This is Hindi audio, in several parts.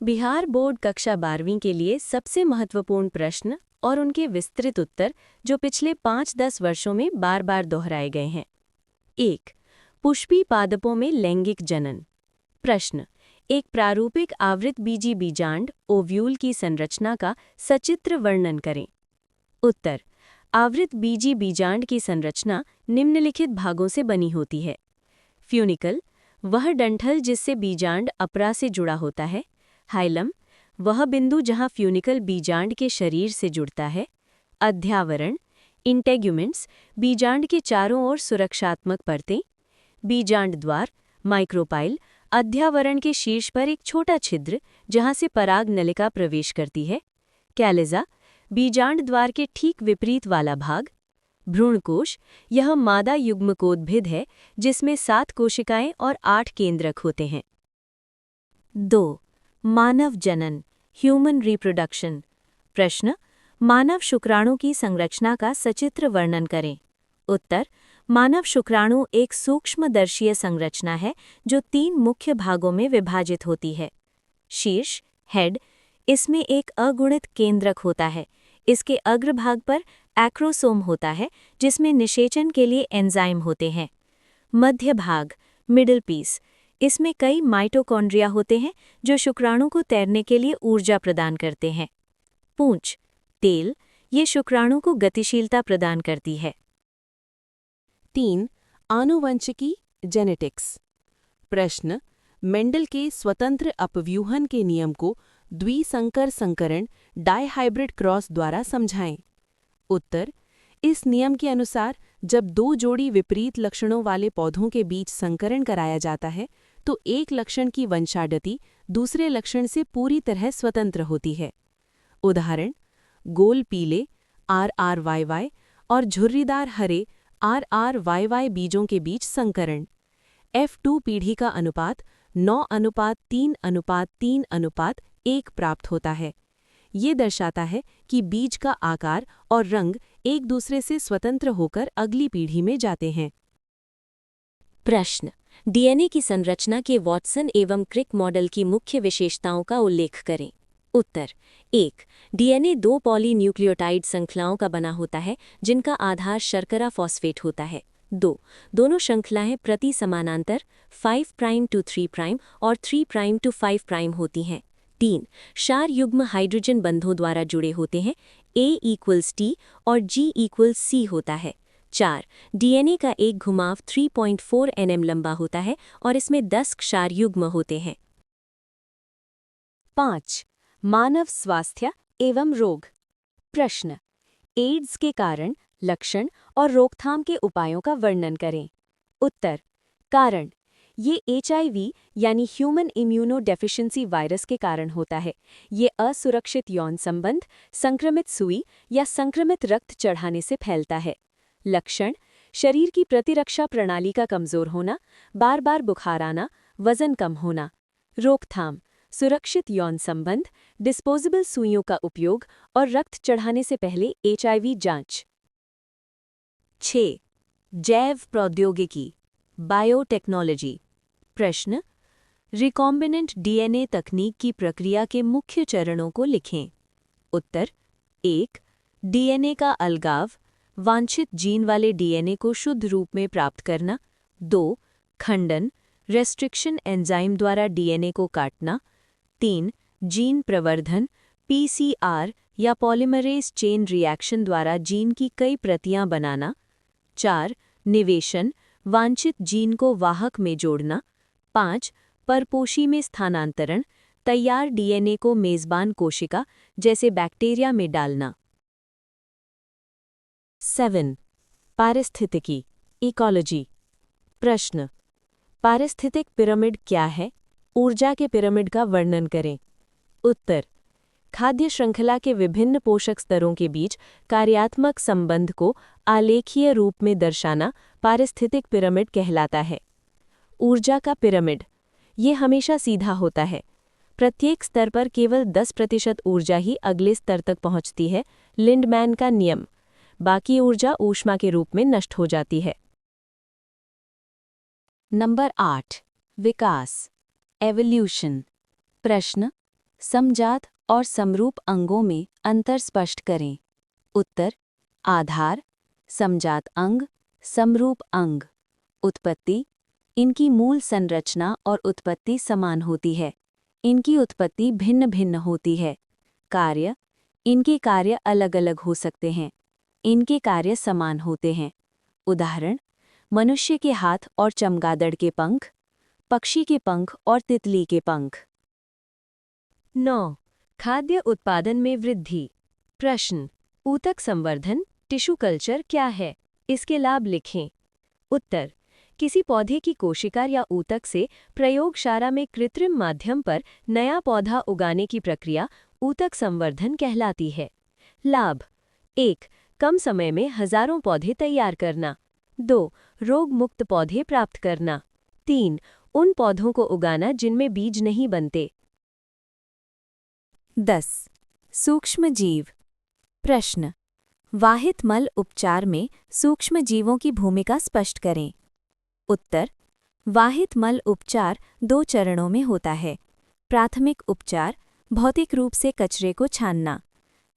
बिहार बोर्ड कक्षा 12वीं के लिए सबसे महत्वपूर्ण प्रश्न और उनके विस्तृत उत्तर जो पिछले 5-10 वर्षों में बार बार दोहराए गए हैं। 1. पुष्पी पादपों में लैंगिक जनन। प्रश्न। एक प्रारूपिक आवृतबीजी बीजांड ओव्यूल की संरचना का सचित्र वर्णन करें। उत्तर। आवृतबीजी बीजांड की संरचना निम्नलिखित भागों से बनी होती है। फ्यूनिकल, वह डंठल जिससे बीजांड अपरा से जुड़ा होता है। हाइलम, वह बिंदु जहां फ्यूनिकल बीजांड के शरीर से जुड़ता है। अध्यावरण, इंटेग्यूमेंट्स, बीजांड के चारों ओर सुरक्षात्मक परतें। बीजांड द्वार, माइक्रोपाइल, अध्यावरण के शीर्ष पर एक छोटा छिद्र जहां से पराग नलिका प्रवेश करती है। कैलिजा, बीजांड द्वार के ठीक विपरीत वाला भाग। भ्रूणकोश, यह मादा युग्मकोद्भिद है जिसमें 7 कोशिकाएं और 8 केंद्रक होते हैं। 2. मानव जनन, ह्यूमन रिप्रोडक्शन। प्रश्न। मानव शुक्राणु की संरचना का सचित्र वर्णन करें। उत्तर। मानव शुक्राणु एक सूक्ष्मदर्शीय संरचना है जो 3 मुख्य भागों में विभाजित होती है। शीर्ष, हेड, इसमें एक अगुणित केंद्रक होता है। इसके अग्रभाग पर एक्रोसोम होता है जिसमें निषेचन के लिए एंजाइम होते हैं। मध्य भाग, मिडल पीस, इसमें कई माइटोकॉन्ड्रिया होते हैं जो शुक्राणु को तैरने के लिए ऊर्जा प्रदान करते हैं। पूंछ, टेल, ये शुक्राणु को गतिशीलता प्रदान करती है। 3. आनुवंशिकी, जेनेटिक्स। प्रश्न। मेंडल के स्वतंत्र अपव्यूहन के नियम को द्विसंकर संकरण डायहाइब्रिड क्रॉस द्वारा समझाएं। उत्तर। इस नियम के अनुसार जब 2 जोड़ी विपरीत लक्षणों वाले पौधों के बीच संकरण कराया जाता है तो एक लक्षण की वंशावृत्ति दूसरे लक्षण से पूरी तरह स्वतंत्र होती है। उदाहरण, गोल पीले RRYY और झुर्रीदार हरे RRYY बीजों के बीच संकरण। F2 पीढ़ी का अनुपात 9:3:3:1 प्राप्त होता है। ये दर्शाता है कि बीज का आकार और रंग एक दूसरे से स्वतंत्र होकर अगली पीढ़ी में जाते हैं। प्रश्न। डीएनए की संरचना के वॉटसन एवं क्रिक मॉडल की मुख्य विशेषताओं का उल्लेख करें। उत्तर। 1. डीएनए 2 पॉलीन्यूक्लियोटाइड श्रृंखलाओं का बना होता है जिनका आधार शर्करा फॉस्फेट होता है। 2. दोनों श्रृंखलाएं प्रति समानांतर 5 प्राइम टू 3 प्राइम और 3 प्राइम टू 5 प्राइम होती हैं। 3. क्षार युग्म हाइड्रोजन बंधों द्वारा जुड़े होते हैं। A=T और G=C होता है। 4. डीएनए का एक घुमाव 3.4 nm लंबा होता है और इसमें 10 क्षार युग्म होते हैं। 5. मानव स्वास्थ्य एवं रोग। प्रश्न। एड्स के कारण, लक्षण और रोकथाम के उपायों का वर्णन करें। उत्तर। कारण। ये HIV यानी ह्यूमन इम्यूनो डेफिशिएंसी वायरस के कारण होता है। ये असुरक्षित यौन संबंध, संक्रमित सुई या संक्रमित रक्त चढ़ाने से फैलता है। लक्षण। शरीर की प्रतिरक्षा प्रणाली का कमजोर होना, बार बार बुखार आना, वजन कम होना। रोकथाम। सुरक्षित यौन संबंध, डिस्पोजेबल सुइयों का उपयोग और रक्त चढ़ाने से पहले HIV जांच। 6. जैव प्रौद्योगिकी, बायोटेक्नोलॉजी। प्रश्न। रिकॉम्बिनेंट डीएनए तकनीक की प्रक्रिया के मुख्य चरणों को लिखें। उत्तर। 1. डीएनए का अलगाव, वांछित जीन वाले डीएनए को शुद्ध रूप में प्राप्त करना। 2. खंडन, रेस्ट्रिक्शन एंजाइम द्वारा डीएनए को काटना। 3. जीन प्रवर्धन, PCR या पॉलीमरेज चेन रिएक्शन द्वारा जीन की कई प्रतियां बनाना। 4. निवेशन, वांछित जीन को वाहक में जोड़ना। 5. परपोषी में स्थानांतरण, तैयार डीएनए को मेजबान कोशिका जैसे बैक्टीरिया में डालना। 7. पारिस्थितिकी, इकोलॉजी। प्रश्न। पारिस्थितिक पिरामिड क्या है? ऊर्जा के पिरामिड का वर्णन करें। उत्तर। खाद्य श्रृंखला के विभिन्न पोषक स्तरों के बीच कार्यात्मक संबंध को आलेखीय रूप में दर्शाना पारिस्थितिक पिरामिड कहलाता है। ऊर्जा का पिरामिड, ये हमेशा सीधा होता है। प्रत्येक स्तर पर केवल 10% ऊर्जा ही अगले स्तर तक पहुंचती है, लिंडमैन का नियम। बाकी ऊर्जा ऊष्मा के रूप में नष्ट हो जाती है। नंबर 8. विकास, एवोल्यूशन। प्रश्न। समजात और समरूप अंगों में अंतर स्पष्ट करें। उत्तर: आधार, समजात अंग, समरूप अंग। उत्पत्ति: इनकी मूल संरचना और उत्पत्ति समान होती है, इनकी उत्पत्ति भिन्न भिन्न होती है। कार्य: इनके कार्य अलग अलग हो सकते हैं, इनके कार्य समान होते हैं। उदाहरण: मनुष्य के हाथ और चमगादड़ के पंख, पक्षी के पंख और तितली के पंख। 9. खाद्य उत्पादन में वृद्धि। प्रश्न: ऊतक संवर्धन टिश्यू कल्चर क्या है? इसके लाभ लिखें। उत्तर: किसी पौधे की कोशिका या ऊतक से प्रयोगशाला में कृत्रिम माध्यम पर नया पौधा उगाने की प्रक्रिया ऊतक संवर्धन कहलाती है। लाभ: 1. कम समय में हजारों पौधे तैयार करना। 2. रोग मुक्त पौधे प्राप्त करना। 3. उन पौधों को उगाना जिनमें बीज नहीं बनते। 10. सूक्ष्म जीव। प्रश्न: वाहित मल उपचार में सूक्ष्म जीवों की भूमिका स्पष्ट करें। उत्तर: वाहित मल उपचार 2 चरणों में होता है। प्राथमिक उपचार: भौतिक रूप से कचरे को छानना।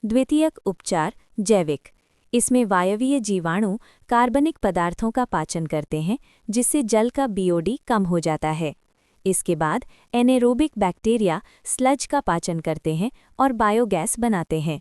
द्वितीयक उपचार: जैविक। इसमें वायवीय जीवाणु कार्बनिक पदार्थों का पाचन करते हैं, जिससे जल का बीओडी कम हो जाता है। इसके बाद एनेरोबिक बैक्टीरिया स्लज का पाचन करते हैं और बायोगैस बनाते हैं।